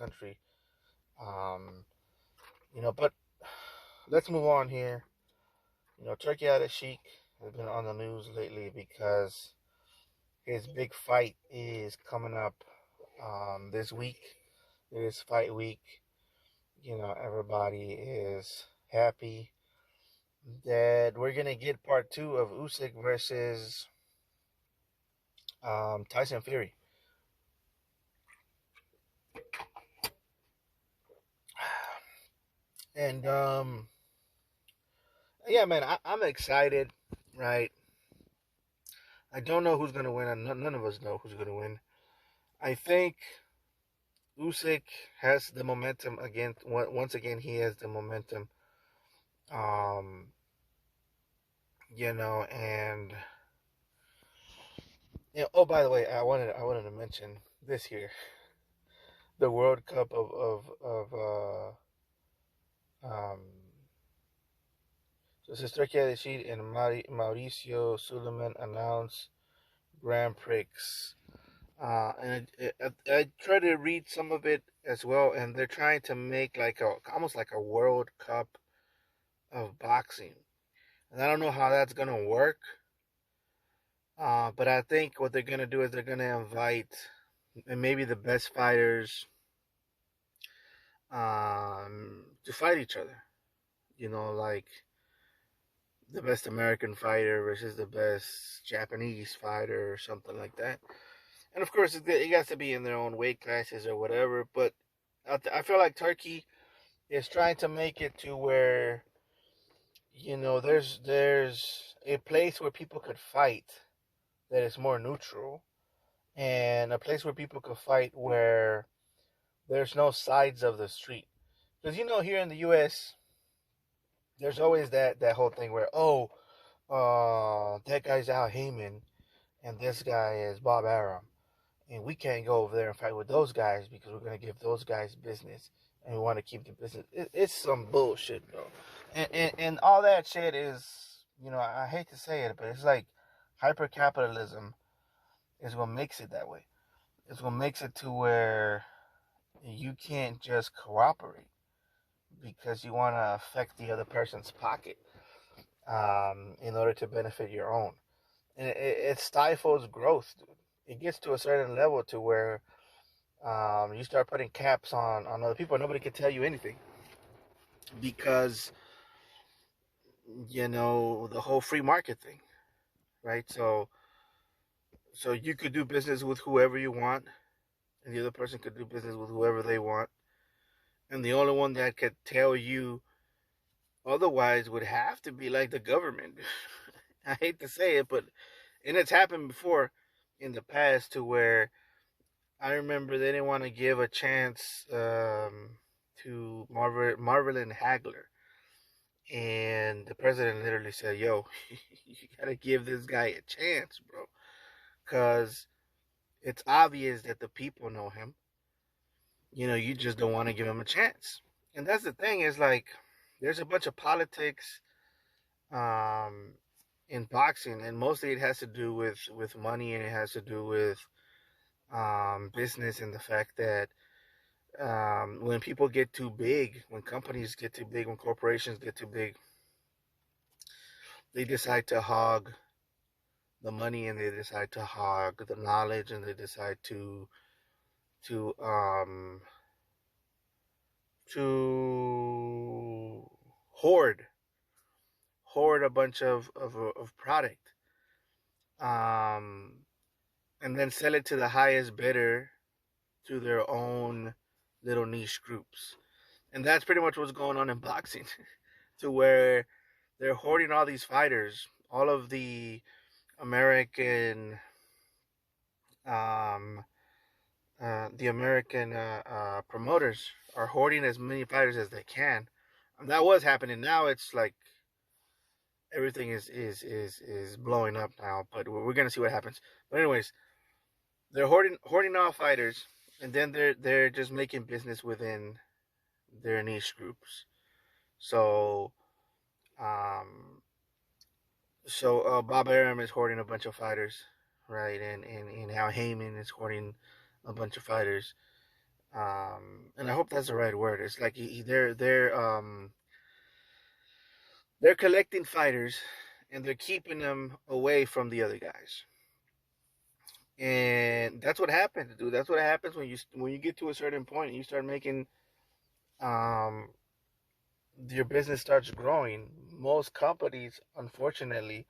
country. Um, but let's move on here. Turkey Al Sheikh has been on the news lately because his big fight is coming up this week. It is fight week. Everybody is happy that we're gonna get part two of Usyk versus Tyson Fury. And yeah, man, I'm excited. Right? I don't know who's gonna win, and none of us know who's gonna win. I think Usyk has the momentum again. Once again, he has the momentum. Um, and oh, by the way, I wanted to mention this here: the World Cup um. So Turkey Al-Rashid and Mauricio Suleiman announced Grand Prix. And I try to read some of it as well, and they're trying to make like almost like a World Cup of boxing. And I don't know how that's gonna work, but I think what they're gonna do is they're gonna invite and maybe the best fighters to fight each other. Like the best American fighter versus the best Japanese fighter or something like that. And of course, it has to be in their own weight classes or whatever. But I feel like Turkey is trying to make it to where there's a place where people could fight that is more neutral, and a place where people could fight where there's no sides of the street. Because here in the U.S., there's always that whole thing where that guy's Al Heyman and this guy is Bob Arum, and we can't go over there and fight with those guys because we're gonna give those guys business, and we want to keep the business. It's some bullshit, bro. And all that shit is, I hate to say it, but it's like hyper capitalism is what makes it that way. It's what makes it to where you can't just cooperate because you want to affect the other person's pocket in order to benefit your own. And it stifles growth, dude. It gets to a certain level to where you start putting caps on other people. Nobody can tell you anything because the whole free market thing, right? So you could do business with whoever you want, and the other person could do business with whoever they want, and the only one that could tell you otherwise would have to be like the government. I hate to say it, but and it's happened before in the past to where I remember they didn't want to give a chance to Marvelyn Hagler, and the president literally said, "Yo, you gotta give this guy a chance, bro, because it's obvious that the people know him. You just don't want to give him a chance." And that's the thing is like, there's a bunch of politics um, in boxing, and mostly it has to do with money, and it has to do with business, and the fact that when people get too big, when companies get too big, when corporations get too big, they decide to hog the money, and they decide to hog the knowledge, and they decide to um to hoard a bunch of product, um and then sell it to the highest bidder to their own little niche groups. And that's pretty much what's going on in boxing to where they're hoarding all these fighters, all of the American um promoters are hoarding as many fighters as they can. And that was happening. Now it's like everything is blowing up now, but we're gonna see what happens. But anyways, they're hoarding all fighters, and then they're just making business within their niche groups. So um, Bob Arum is hoarding a bunch of fighters, right? And Al Heyman is hoarding a bunch of fighters. and I hope that's the right word. It's like they're collecting fighters, and they're keeping them away from the other guys. And that's what happens, dude. That's what happens when you get to a certain point and you start making um your business starts growing. Most companies, unfortunately,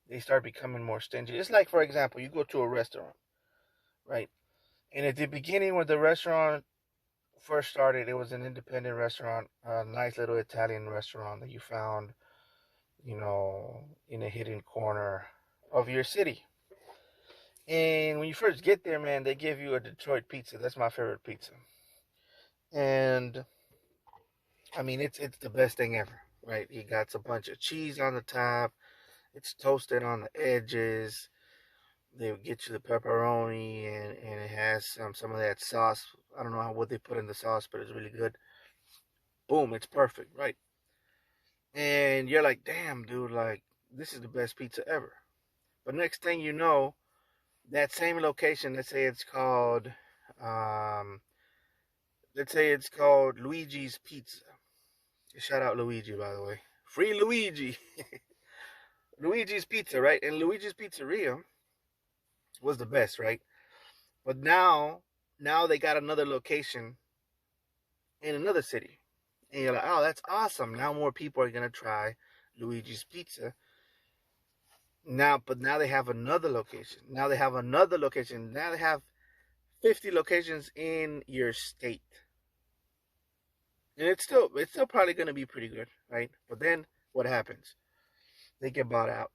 they start becoming more stingy. It's like, for example, you go to a restaurant, right? And at the beginning, when the restaurant first started, it was an independent restaurant, a nice little Italian restaurant that you found, in a hidden corner of your city. And when you first get there, man, they give you a Detroit pizza. That's my favorite pizza. And I mean, it's the best thing ever, right? You got a bunch of cheese on the top. It's toasted on the edges. They would get you the pepperoni, and it has some of that sauce. I don't know what they put in the sauce, but it's really good. Boom, it's perfect, right? And you're like, damn, dude, like, this is the best pizza ever. But next thing you know, that same location, um, let's say it's called Luigi's Pizza. Shout out Luigi, by the way. Free Luigi. Luigi's Pizza, right? And Luigi's Pizzeria was the best, right? But now they got another location in another city. And you're like, oh, that's awesome. Now more people are gonna try Luigi's Pizza. But now they have another location. Now they have another location. Now they have 50 locations in your state. And it's still probably gonna be pretty good, right? But then what happens? They get bought out.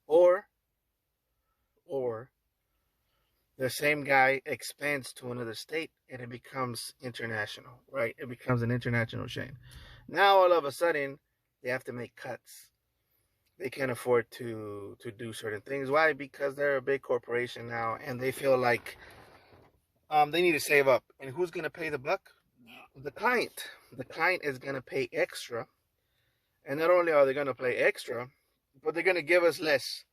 Or the same guy expands to another state and it becomes international, right? It becomes an international chain. Now all of a sudden they have to make cuts. They can't afford to do certain things. Why? Because they're a big corporation now, and they feel like they need to save up. And who's gonna pay the buck? The client. The client is gonna pay extra, and not only are they gonna pay extra, but they're gonna give us less.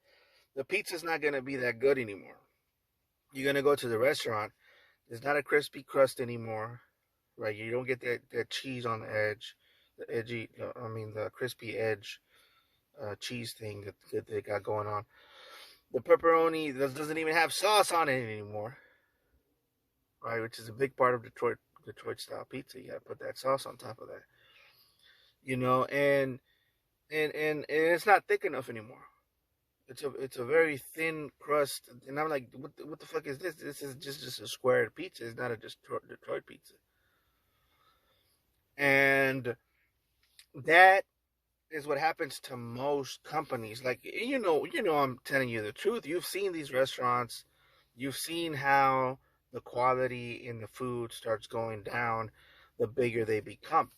The pizza's not gonna be that good anymore. You're gonna go to the restaurant. There's not a crispy crust anymore, right? You don't get that cheese on the edge, the crispy edge cheese thing that they got going on. The pepperoni doesn't even have sauce on it anymore, right? Which is a big part of Detroit style pizza. You gotta put that sauce on top of that, and it's not thick enough anymore. It's a very thin crust, and I'm like, what the fuck is this? This is just a square pizza. It's not a Detroit pizza, and that is what happens to most companies. Like, I'm telling you the truth. You've seen these restaurants. You've seen how the quality in the food starts going down the bigger they become.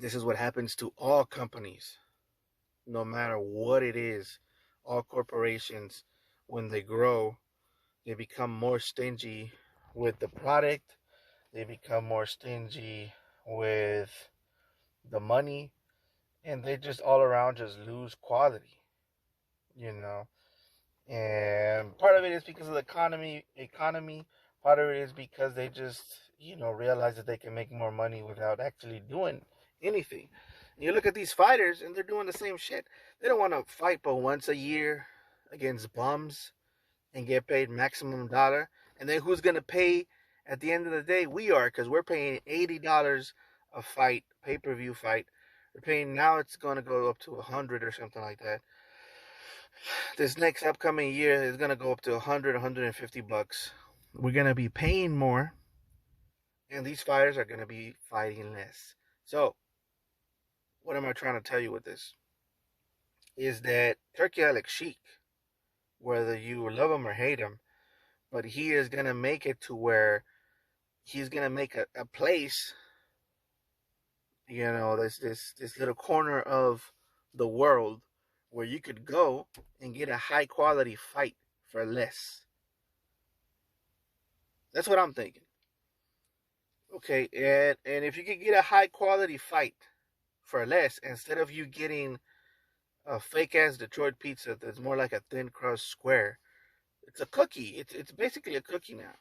This is what happens to all companies, no matter what it is. All corporations, when they grow, they become more stingy with the product. They become more stingy with the money, and they just all around just lose quality, you know. And part of it is because of the economy. Part of it is because they just, realize that they can make more money without actually doing anything. And you look at these fighters, and they're doing the same shit. They don't want to fight but once a year against bums and get paid maximum dollar. And then who's gonna pay at the end of the day? We are, because we're paying $80 a fight, pay-per-view fight. We're paying now. It's gonna go up to 100 or something like that. This next upcoming year is gonna go up to 100, 150 bucks. We're gonna be paying more, and these fighters are gonna be fighting less. So, what am I trying to tell you with this? Is that Turki Alex Sheik, whether you love him or hate him, but he is gonna make it to where he's gonna make a place. This little corner of the world where you could go and get a high quality fight for less. That's what I'm thinking. Okay, and if you could get a high quality fight for less, instead of you getting a fake ass Detroit pizza that's more like a thin crust square, it's a cookie. It's basically a cookie now.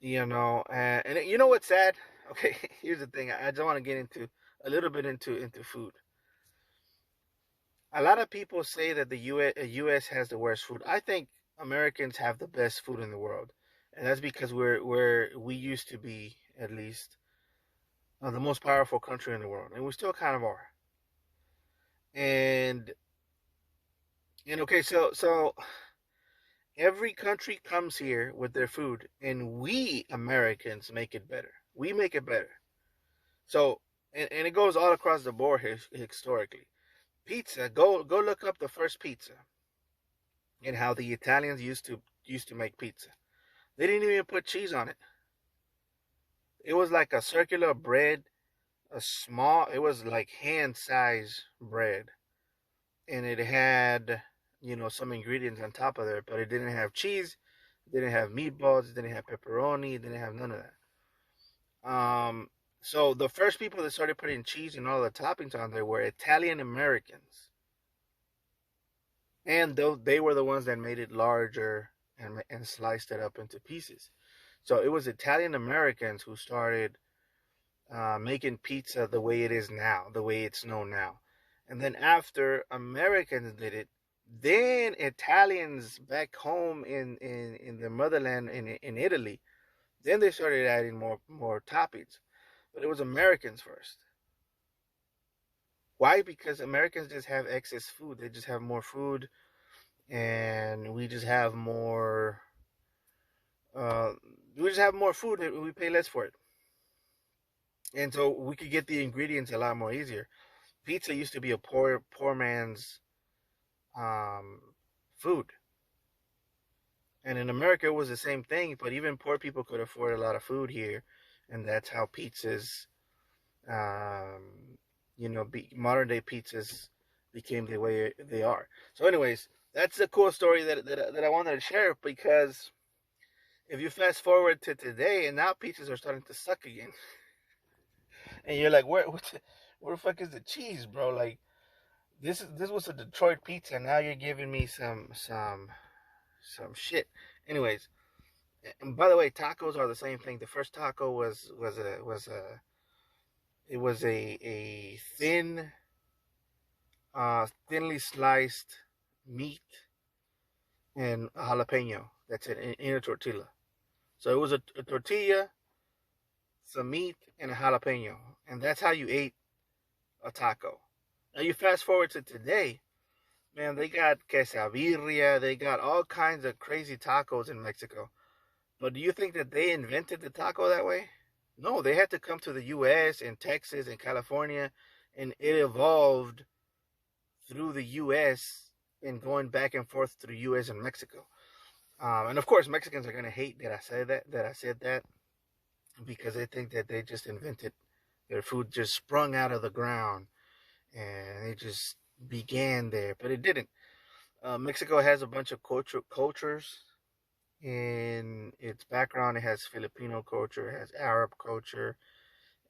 And you know what's sad? Okay, here's the thing. I just want to get into a little bit into food. A lot of people say that the US has the worst food. I think Americans have the best food in the world, and that's because we used to be, at least, the most powerful country in the world, and we still kind of are. And okay, so every country comes here with their food, and we Americans make it better. We make it better. So, and it goes all across the board historically. Pizza. Go look up the first pizza and how the Italians used to make pizza. They didn't even put cheese on it. It was like a circular bread, a small. It was like hand size bread, and it had some ingredients on top of it, but it didn't have cheese, it didn't have meatballs, it didn't have pepperoni, it didn't have none of that. So the first people that started putting cheese and all the toppings on there were Italian Americans, and though they were the ones that made it larger and sliced it up into pieces. So it was Italian Americans who started making pizza the way it is now, the way it's known now. And then after Americans did it, then Italians back home in their motherland in Italy, then they started adding more toppings. But it was Americans first. Why? Because Americans just have excess food. They just have more food, and we just have more. Uh, we just have more food, and we pay less for it, and so we could get the ingredients a lot more easier. Pizza used to be a poor man's um, food, and in America it was the same thing. But even poor people could afford a lot of food here, and that's how pizzas, um, modern day pizzas became the way they are. So, anyways, that's a cool story that I wanted to share, because if you fast forward to today, and now pizzas are starting to suck again, and you're like, where the fuck is the cheese, bro? Like, this was a Detroit pizza. Now you're giving me some shit. Anyways, and by the way, tacos are the same thing. The first taco was a thinly sliced meat and a jalapeno. That's it, in a tortilla. So it was a tortilla, some meat, and a jalapeno, and that's how you ate a taco. Now you fast forward to today, man. They got quesadilla, they got all kinds of crazy tacos in Mexico. But do you think that they invented the taco that way? No, they had to come to the U.S. and Texas and California, and it evolved through the U.S. and going back and forth through U.S. and Mexico. And of course, Mexicans are gonna hate that I said that, because they think that they just invented their food, just sprung out of the ground, and it just began there, but it didn't. Mexico has a bunch of cultures in its background. It has Filipino culture, it has Arab culture,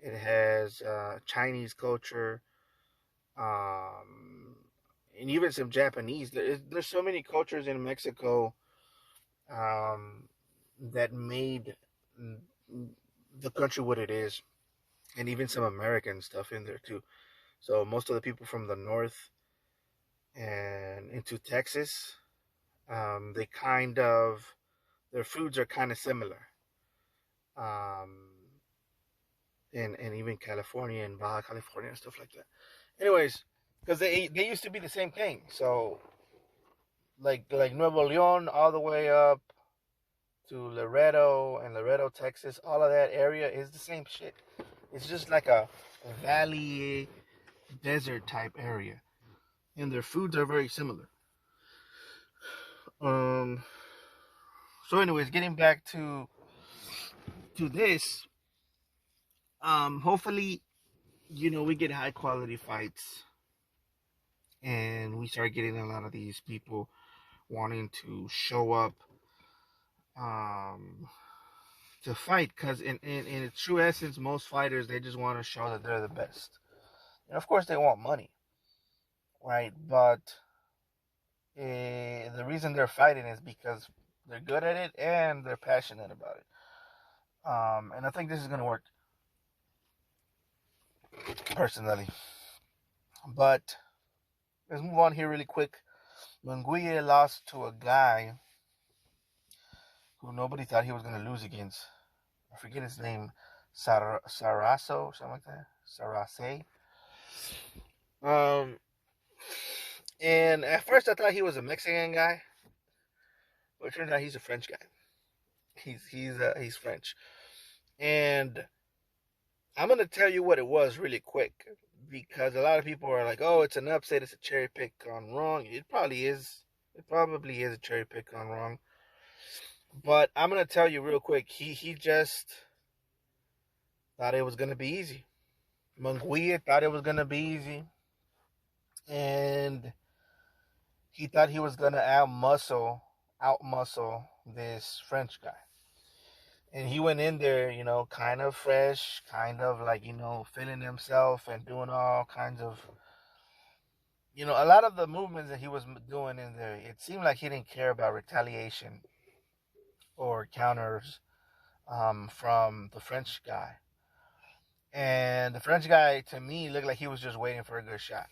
it has Chinese culture, um, and even some Japanese. There's so many cultures in Mexico um, that made the country what it is, and even some American stuff in there too. So most of the people from the north and into Texas, they kind of their foods are kind of similar. Um, and even California and Baja California and stuff like that. Anyways, because they used to be the same thing. So like Nuevo Leon all the way up to Laredo, Texas, all of that area is the same shit. It's just like a valley desert type area, and their foods are very similar. Um. So, anyways, getting back to this, hopefully, we get high quality fights, and we start getting a lot of these people wanting to show up um, to fight, because in its true essence, most fighters, they just want to show that they're the best, and of course they want money, right? But the reason they're fighting is because they're good at it and they're passionate about it. And I think this is going to work personally. But let's move on here really quick. Munguia lost to a guy who nobody thought he was going to lose against. I forget his name. Saraso, something like that. Sarase. Um, and at first I thought he was a Mexican guy, but it turns out he's a French guy. He's French, and I'm gonna tell you what it was really quick because a lot of people are like, "Oh, it's an upset. It's a cherry pick on wrong." It probably is. It probably is a cherry pick on wrong. But I'm gonna tell you real quick. He just thought it was gonna be easy. Munguia thought it was gonna be easy, and he thought he was gonna outmuscle this French guy. And he went in there, kind of fresh, kind of like, feeling himself and doing all kinds of, a lot of the movements that he was doing in there, it seemed like he didn't care about retaliation or counters from the French guy. And the French guy, to me, looked like he was just waiting for a good shot.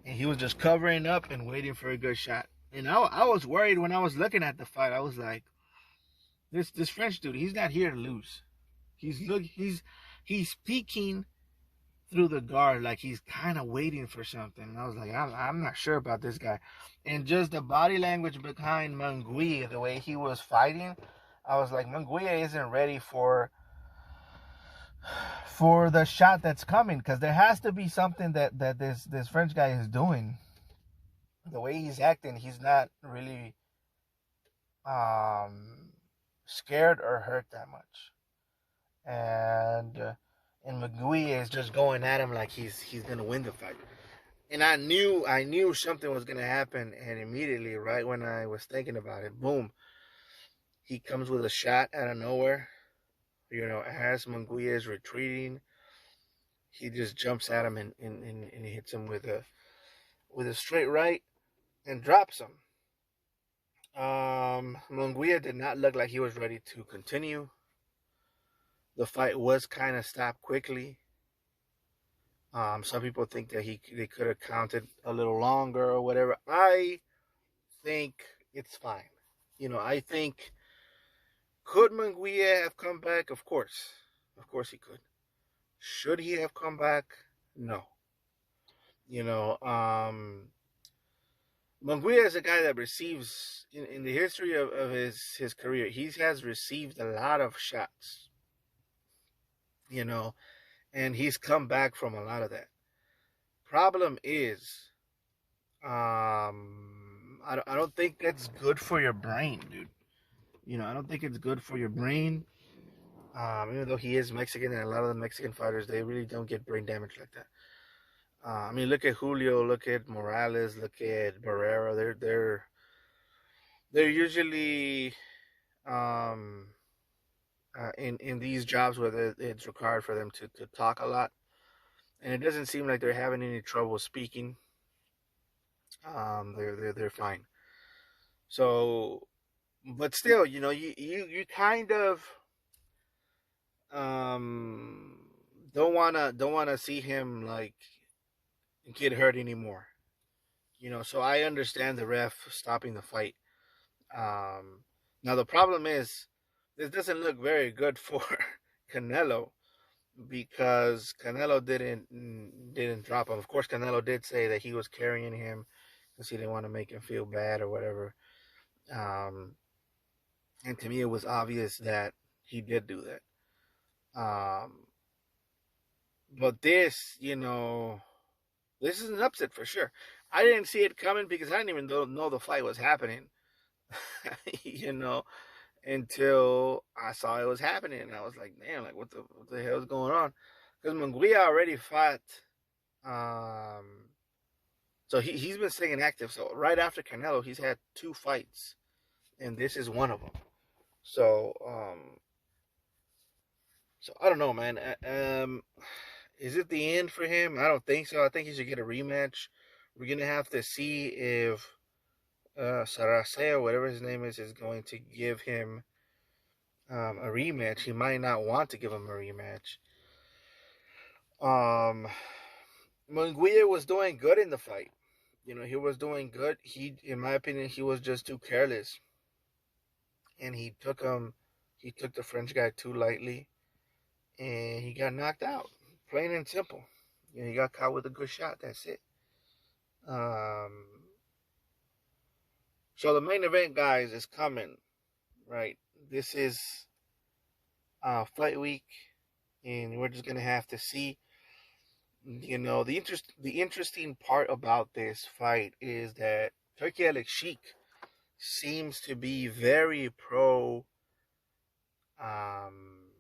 And he was just covering up and waiting for a good shot. And I was worried when I was looking at the fight. I was like, this French dude, he's not here to lose. He's peeking through the guard like he's kind of waiting for something. And I was like, I'm not sure about this guy. And just the body language behind Munguia, the way he was fighting, I was like, Munguia isn't ready for the shot that's coming, because there has to be something that this French guy is doing. The way he's acting, he's not really scared or hurt that much. And Munguia is just going at him like he's gonna win the fight. And I knew something was gonna happen, and immediately, right when I was thinking about it, boom, he comes with a shot out of nowhere. As Munguia is retreating, he just jumps at him and he hits him with a straight right and drops him. Munguia did not look like he was ready to continue. The fight was kind of stopped quickly. Some people think that they could have counted a little longer or whatever. I think it's fine. I think, could Munguia have come back? Of course he could. Should he have come back? No. Munguia is a guy that receives, in the history of his career, he has received a lot of shots. And he's come back from a lot of that. Problem is, I don't think that's good for your brain, dude. I don't think it's good for your brain. Even though he is Mexican, and a lot of the Mexican fighters, they really don't get brain damage like that. Look at Julio, look at Morales, look at Barrera. They're usually in these jobs where it's required for them to talk a lot, and it doesn't seem like they're having any trouble speaking. They're fine. So, but still, you kind of don't wanna see him like get hurt anymore. So I understand the ref stopping the fight. Now the problem is, this doesn't look very good for Canelo, because Canelo didn't drop him. Of course, Canelo did say that he was carrying him because he didn't want to make him feel bad or whatever. And to me, it was obvious that he did do that. But this is an upset for sure. I didn't see it coming because I didn't even know the fight was happening. Until I saw it was happening, and I was like, damn, like what the hell is going on? Because Munguia already fought. So he's been staying active. So right after Canelo, he's had 2 fights, and this is one of them. So I don't know, man. Is it the end for him? I don't think so. I think he should get a rematch. We're gonna have to see if Sarase, or whatever his name is going to give him a rematch. He might not want to give him a rematch. Um, Munguia was doing good in the fight. He was doing good. In my opinion, he was just too careless, and he took the French guy too lightly, and he got knocked out. Plain and simple. He got caught with a good shot. That's it. Um, so the main event, guys, is coming. Right. This is fight week, and we're just gonna have to see. The interesting part about this fight is that Turki Alex Sheik seems to be very pro um,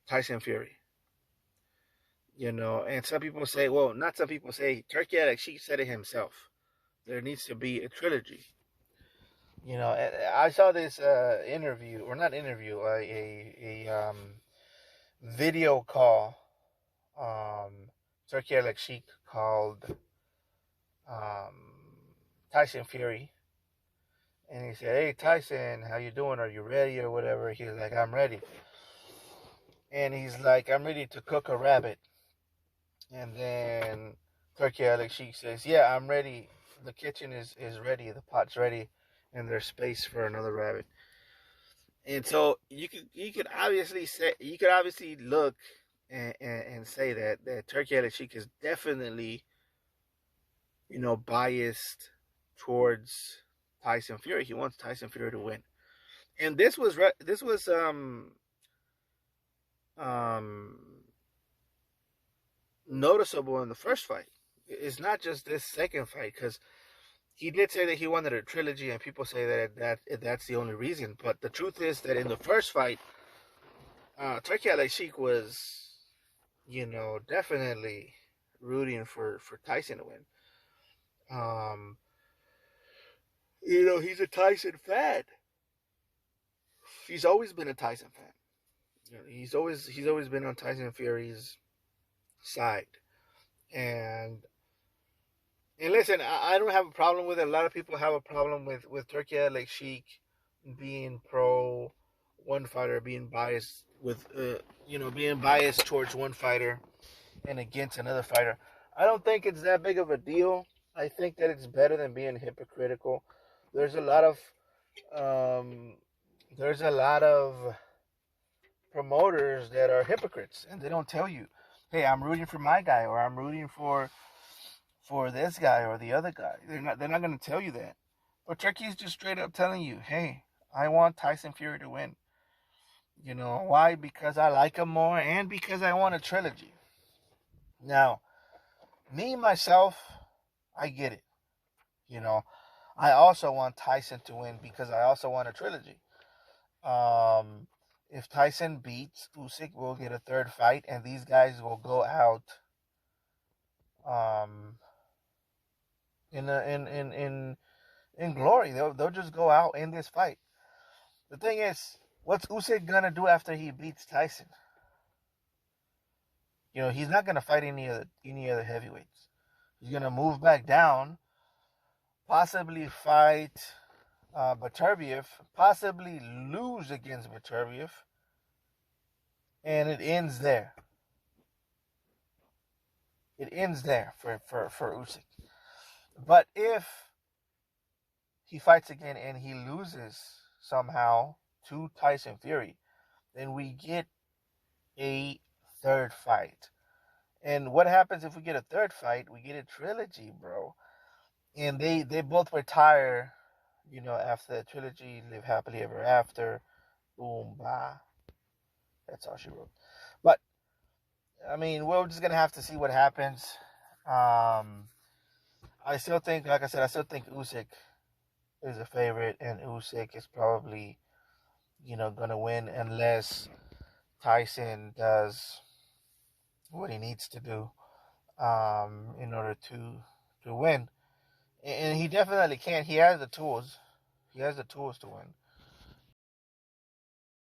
Tyson Fury. And some people say, well, not some people say, Turki Alex Sheik said it himself. There needs to be a trilogy. I saw this interview, or not interview, a video call. Turki Alex Sheik called um, Tyson Fury, and he said, "Hey Tyson, how you doing? Are you ready or whatever?" He's like, "I'm ready," and he's like, "I'm ready to cook a rabbit." And then Turki Alex Sheik says, "Yeah, I'm ready. The kitchen is ready. The pot's ready, and there's space for another rabbit." And so you could obviously look and say that Turki Alex Sheik is definitely biased towards Tyson Fury. He wants Tyson Fury to win, and this was um noticeable in the first fight. It's not just this second fight, because he did say that he wanted a trilogy, and people say that's the only reason. But the truth is that in the first fight, Turki Alex Sheik was, definitely rooting for Tyson to win. He's a Tyson fan. He's always been a Tyson fan. He's always been on Tyson Fury's side. And listen, I don't have a problem with it. A lot of people have a problem with Turki Alex Sheik being pro one fighter, being biased being biased towards one fighter and against another fighter. I don't think it's that big of a deal. I think that it's better than being hypocritical. There's a lot of um, there's a lot of promoters that are hypocrites, and they don't tell you, "Hey, I'm rooting for my guy," or "I'm rooting for this guy or the other guy." They're not going to tell you that. But Turki's just straight up telling you, "Hey, I want Tyson Fury to win." Why? Because I like him more, and because I want a trilogy. Now, me myself, I get it. I also want Tyson to win because I also want a trilogy. If Tyson beats Usyk, we'll get a third fight, and these guys will go out um, in glory. They'll just go out in this fight. The thing is, what's Usyk gonna do after he beats Tyson? He's not gonna fight any other heavyweights. He's gonna move back down, possibly fight Beterbiev, possibly lose against Beterbiev, and it ends there. It ends there for Usyk. But if he fights again and he loses somehow to Tyson Fury, then we get a third fight. And what happens if we get a third fight? We get a trilogy, bro. And they both retire, after the trilogy, live happily ever after. Boom, bah. That's all she wrote. But I mean, we're just gonna have to see what happens. I still think, like I said, I still think Usyk is a favorite, and Usyk is probably, gonna win unless Tyson does what he needs to do in order to win. And he definitely can. He has the tools. He has the tools to win.